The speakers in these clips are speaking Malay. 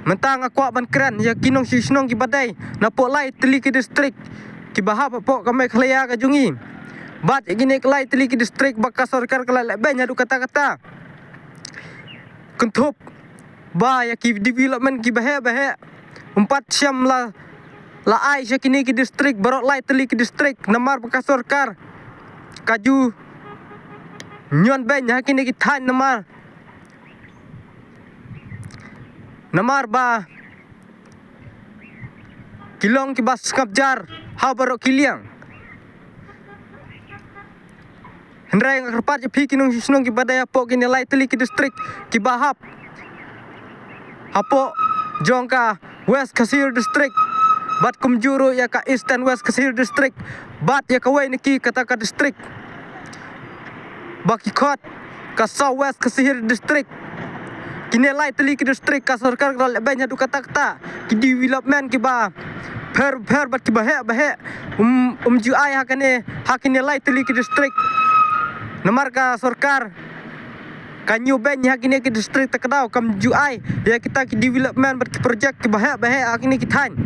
mentang aku ban keren ya kinong si snong ki badai na po lai teli ki distrik ki bahap po kame khlaya ka jungi bat gini kelai teli ki distrik baka sarkar kelai le benya du kata-kata kentup ba ya ki development ki bahe 4 syam la ai kini ki distrik barok lai teli ki distrik namar baka sarkar kaju nyon benya kini ki than namar ba kilong ki bas kapjar ha barok kiliang hendrai ngarpat pi kinong sinong ki badaya po kini lai teli ki distrik ki bahap apo jongka west kasir distrik bat kumjuru ya ka eastern west kasir distrik bat ya ka wai niki kata ka distrik baki khot ka south west kasir distrik kini lai teli ki distrik ka sarkar kal benya du kata ki development ki ba per bat ki bahe ju ai hakane lai teli ki distrik namar ka sarkar kanyu benya hakine ki distrik takdau kam ju ai ya kita ki development bat ki project ki bahe hakine ki than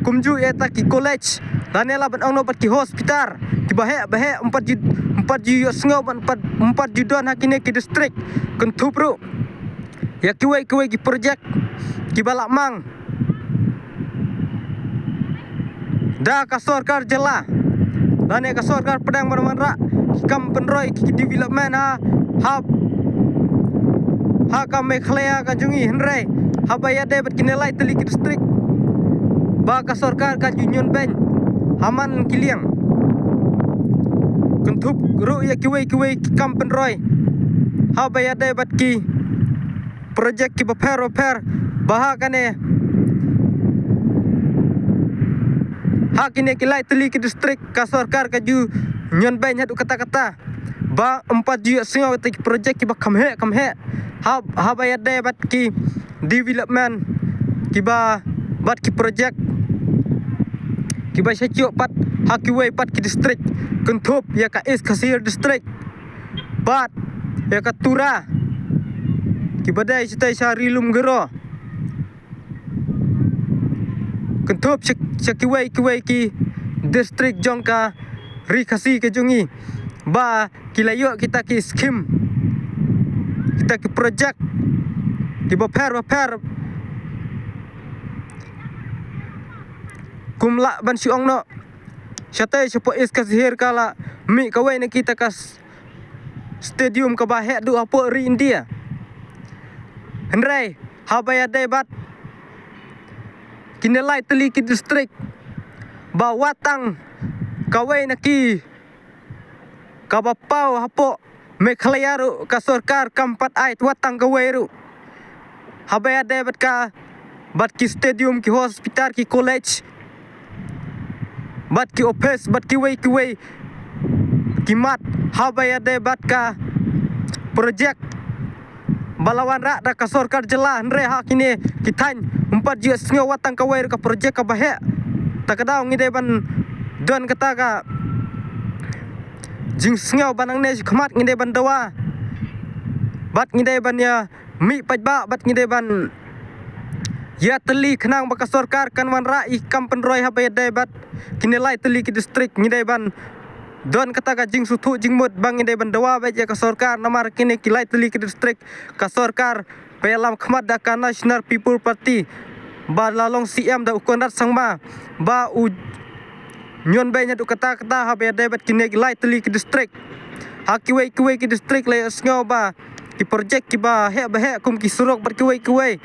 kumju ya ta ki college lanela ban angno bat ki hospital ki bahe 4 ju sngo ban 4 ju don hakine ki distrik kentu bro ya kiwai ki project ki balak mang da ka sarkar jela lane ka sarkar pedang manra ki kam penroi ki development ha ka mekhlaya ka jungi henrei ha baya de bat kinelai teli ki distrik ba ka sarkar ka union bank haman kiliang kentup ru ya kiwai ki kam penroi ha baya de bat ki project ki baper baha kane hakine ki lai teli ki distrik ka sarkar ka ju nyon bank hadu kata ba 4 ju singaw ki project ki ba kam he ha bayar de bat ki development ki ba bat ki project ki ba syajuk pat ha ki wei pat ki distrik kentup ya ka is kasir distrik bat ya ka tura ki badai sitai sari lum gero kentup kiwai ki distrik jongka rikasi ke jungi ba kilayo kita ki skim kita ki project ki baper kumla ban siong no siatai sepo is kasihir kala mi kawai ne kita kas stadium ka bahe du apo ri India hendrai habaya debat kinelai teli ki distrik ba watang kawai naki kabapau hapo mekhlayaru ka sarkar kampat ait watang kawai ru habaya debat ka bat ki stadium ki hospital ki college bat ki office bat ki wei ki mat habaya debat ka project balawan rak da ka sarkar jela andre hakine ki than 4 ju sngo watang kawai ka project ka bahe takdau ngide ban don kata ka jing sngo banang ne khmat ngide ban dawa bat ngide ban ya mi pajba bat ngide ban ya teli khnang baka sarkar kanwan ra I kampen roi habaya debat kinelai teli ki distrik ngide ban don kata ka jing suthu jing mut bang ngide ban dawa ba ka sarkar namar kini kilai teli ki distrik ka sarkar pelam khmat da ka National People Party ba lalong CM da ukonrat sangma ba u nyon benya du kata habaya debat kini kilai teli ki distrik ha kiwai ki distrik le sngo ba ki project ki ba he kum ki surok bar kiwai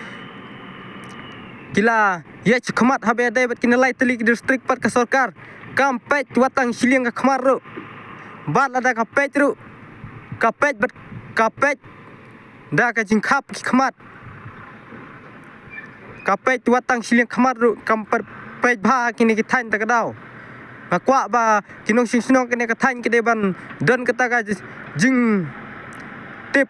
kila ya khmat habaya debat kini lai teli ki distrik pat ka sarkar kam pet watang siliang ka khmar ru bat ada ka pet ru ka pet da ka jing khap ki khmat ka pet watang siliang khmar ru kam pet bha kini ki than ta ka dau kwa ba kinong sinong kini ka than ki de ban don kata ka jing tip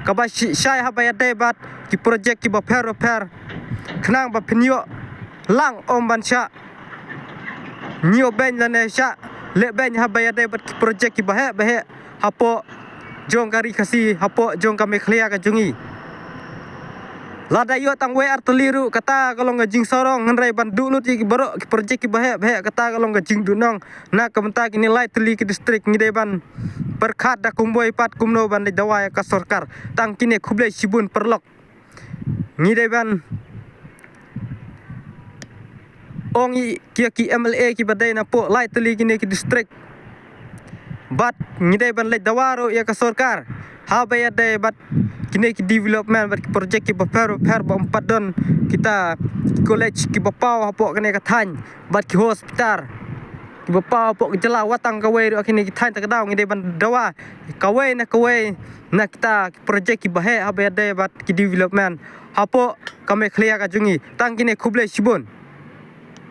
ka ba shai habaya debat ki project ki ba per khnang ba phnyo lang om ban sha nyo ben lane sha le ben habaya debat ki project ki bahe hapo jong kari kasi hapo jong ka mekhlaya ka jungi Lada yo tang we arteliru kata kalau ngajing sorong ngenrai bandu lu ti borok ki projek ki bahek kata kalau ngajing dunong na kementa kini lai teli ki distrik ngide ban perkhat da kumboi pat kumno ban dawa ka sarkar tang kini khuble sibun perlok ngide ban ongi kia ki MLA ki badai na po lai teli kini ki distrik bat ngide ban le dawaro ya ka sarkar ha bayade bat kini ki development bat ki projek ki baper empat don kita college ki bapau hapo kene ka than bat ki hospital ki bapau hapo ki jela watang ka we kini ki than ta daw ngide ban dawa ka we na kita projek ki bahe ha bayade bat ki development hapo kame clear ka jungi tang kini khuble sibun